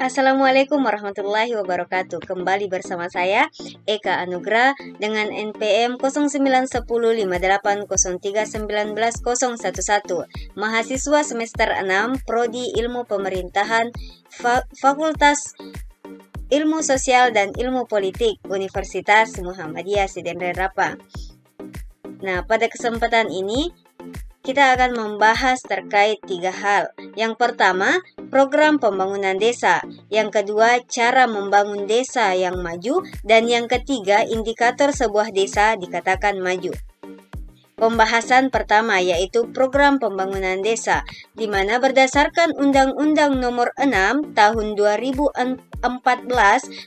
Assalamualaikum warahmatullahi wabarakatuh. Kembali bersama saya Eka Anugrah dengan NPM 091058031911, mahasiswa semester 6 Prodi Ilmu Pemerintahan Fakultas Ilmu Sosial dan Ilmu Politik Universitas Muhammadiyah Sidenrerapa. Nah, pada kesempatan ini kita akan membahas terkait 3 hal. Yang pertama, program pembangunan desa. Yang kedua, cara membangun desa yang maju. Dan yang ketiga, indikator sebuah desa dikatakan maju. Pembahasan pertama yaitu program pembangunan desa, di mana berdasarkan Undang-Undang Nomor 6 Tahun 2014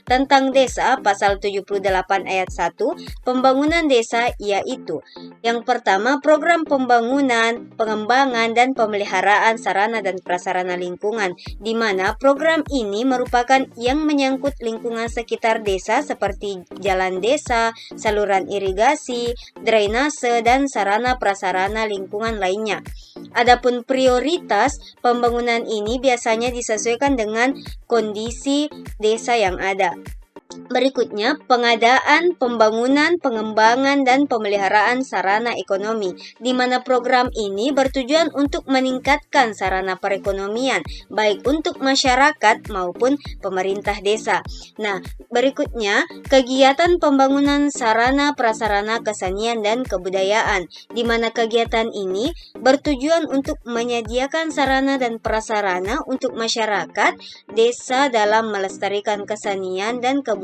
tentang desa pasal 78 ayat 1, pembangunan desa yaitu yang pertama, program pembangunan, pengembangan dan pemeliharaan sarana dan prasarana lingkungan, di mana program ini merupakan yang menyangkut lingkungan sekitar desa seperti jalan desa, saluran irigasi, drainase dan sarana prasarana lingkungan lainnya. Adapun prioritas pembangunan ini biasanya disesuaikan dengan kondisi desa yang ada. Berikutnya, pengadaan, pembangunan, pengembangan, dan pemeliharaan sarana ekonomi, di mana program ini bertujuan untuk meningkatkan sarana perekonomian, baik untuk masyarakat maupun pemerintah desa. Nah, berikutnya, kegiatan pembangunan sarana prasarana kesenian dan kebudayaan, di mana kegiatan ini bertujuan untuk menyediakan sarana dan prasarana untuk masyarakat desa dalam melestarikan kesenian dan kebudayaan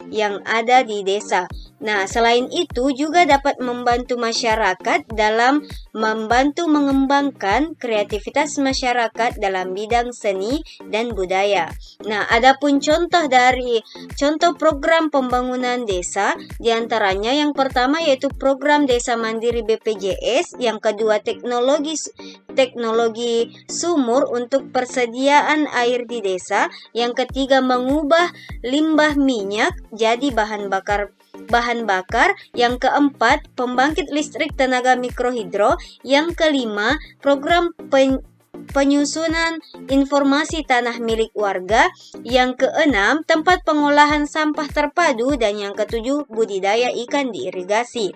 yang ada di desa. Nah, selain itu juga dapat membantu masyarakat dalam membantu mengembangkan kreativitas masyarakat dalam bidang seni dan budaya. Nah, adapun contoh program pembangunan desa, diantaranya yang pertama yaitu program Desa Mandiri BPJS, yang kedua teknologi sumur untuk persediaan air di desa, yang ketiga mengubah limbah minyak jadi bahan bakar, yang keempat pembangkit listrik tenaga mikrohidro, yang kelima program penyusunan informasi tanah milik warga, yang keenam tempat pengolahan sampah terpadu, dan yang ketujuh budidaya ikan di irigasi.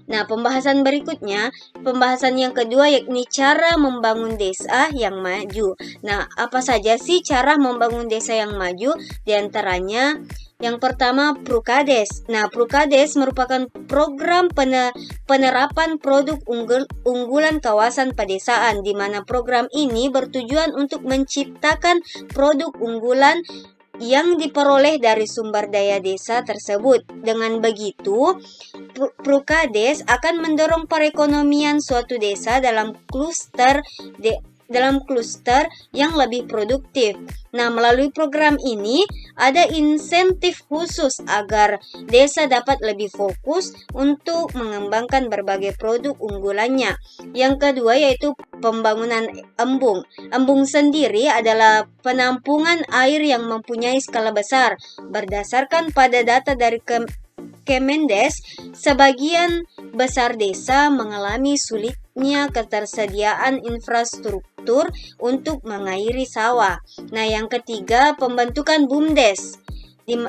Nah, pembahasan yang kedua yakni cara membangun desa yang maju. Nah, apa saja sih cara membangun desa yang maju? Di antaranya yang pertama, Prukades. Nah, Prukades merupakan program penerapan produk unggulan kawasan pedesaan, di mana program ini bertujuan untuk menciptakan produk unggulan yang diperoleh dari sumber daya desa tersebut. Dengan begitu, Prukades akan mendorong perekonomian suatu desa dalam kluster yang lebih produktif. Nah, melalui program ini ada insentif khusus agar desa dapat lebih fokus untuk mengembangkan berbagai produk unggulannya. Yang kedua yaitu pembangunan embung. Embung sendiri adalah penampungan air yang mempunyai skala besar. Berdasarkan pada data dari Kemendes, sebagian besar desa mengalami sulitnya ketersediaan infrastruktur untuk mengairi sawah. Nah, yang ketiga, pembentukan BUMDes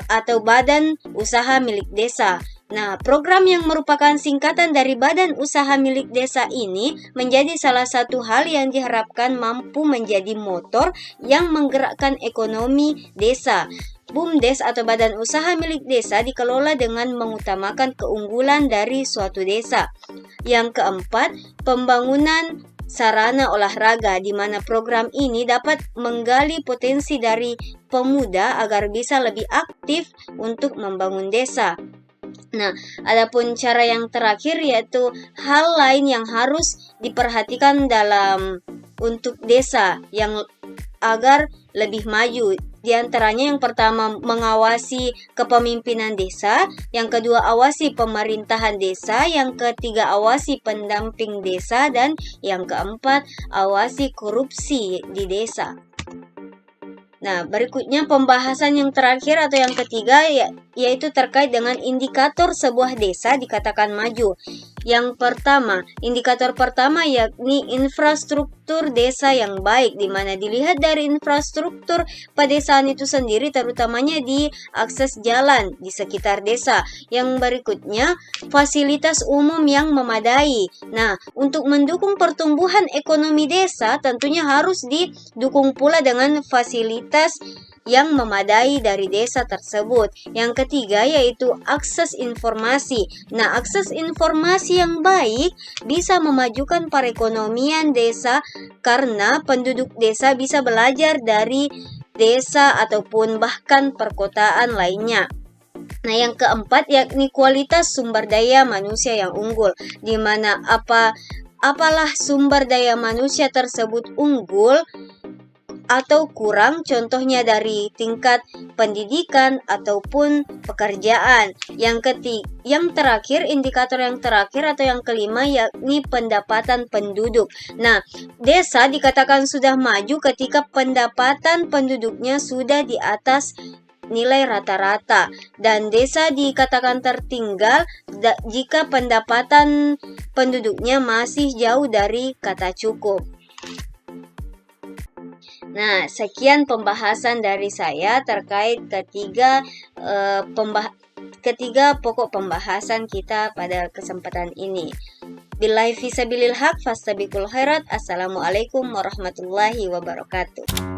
atau Badan Usaha Milik Desa. Nah, program yang merupakan singkatan dari Badan Usaha Milik Desa ini menjadi salah satu hal yang diharapkan mampu menjadi motor yang menggerakkan ekonomi desa. BUMDes atau Badan Usaha Milik Desa dikelola dengan mengutamakan keunggulan dari suatu desa. Yang keempat, pembangunan sarana olahraga, di mana program ini dapat menggali potensi dari pemuda agar bisa lebih aktif untuk membangun desa. Nah, adapun cara yang terakhir yaitu hal lain yang harus diperhatikan untuk desa yang agar lebih maju. Di antaranya yang pertama mengawasi kepemimpinan desa, yang kedua awasi pemerintahan desa, yang ketiga awasi pendamping desa, dan yang keempat awasi korupsi di desa. Nah, berikutnya pembahasan yang terakhir atau yang ketiga yaitu terkait dengan indikator sebuah desa dikatakan maju. Yang pertama, indikator pertama yakni infrastruktur desa yang baik, di mana dilihat dari infrastruktur pedesaan itu sendiri, terutamanya di akses jalan di sekitar desa. Yang berikutnya, fasilitas umum yang memadai. Nah, untuk mendukung pertumbuhan ekonomi desa tentunya harus didukung pula dengan fasilitas yang memadai dari desa tersebut. Yang ketiga yaitu akses informasi. Nah, akses informasi yang baik bisa memajukan perekonomian desa karena penduduk desa bisa belajar dari desa ataupun bahkan perkotaan lainnya. Nah, yang keempat yakni kualitas sumber daya manusia yang unggul, di mana apalah sumber daya manusia tersebut unggul atau kurang, contohnya dari tingkat pendidikan ataupun pekerjaan. Yang terakhir, indikator yang terakhir atau yang kelima yakni pendapatan penduduk. Nah, desa dikatakan sudah maju ketika pendapatan penduduknya sudah di atas nilai rata-rata, dan desa dikatakan tertinggal jika pendapatan penduduknya masih jauh dari kata cukup. Nah, sekian pembahasan dari saya terkait ketiga pokok pembahasan kita pada kesempatan ini. Billahi fisabilil haq fastabiqul khairat. Assalamualaikum warahmatullahi wabarakatuh.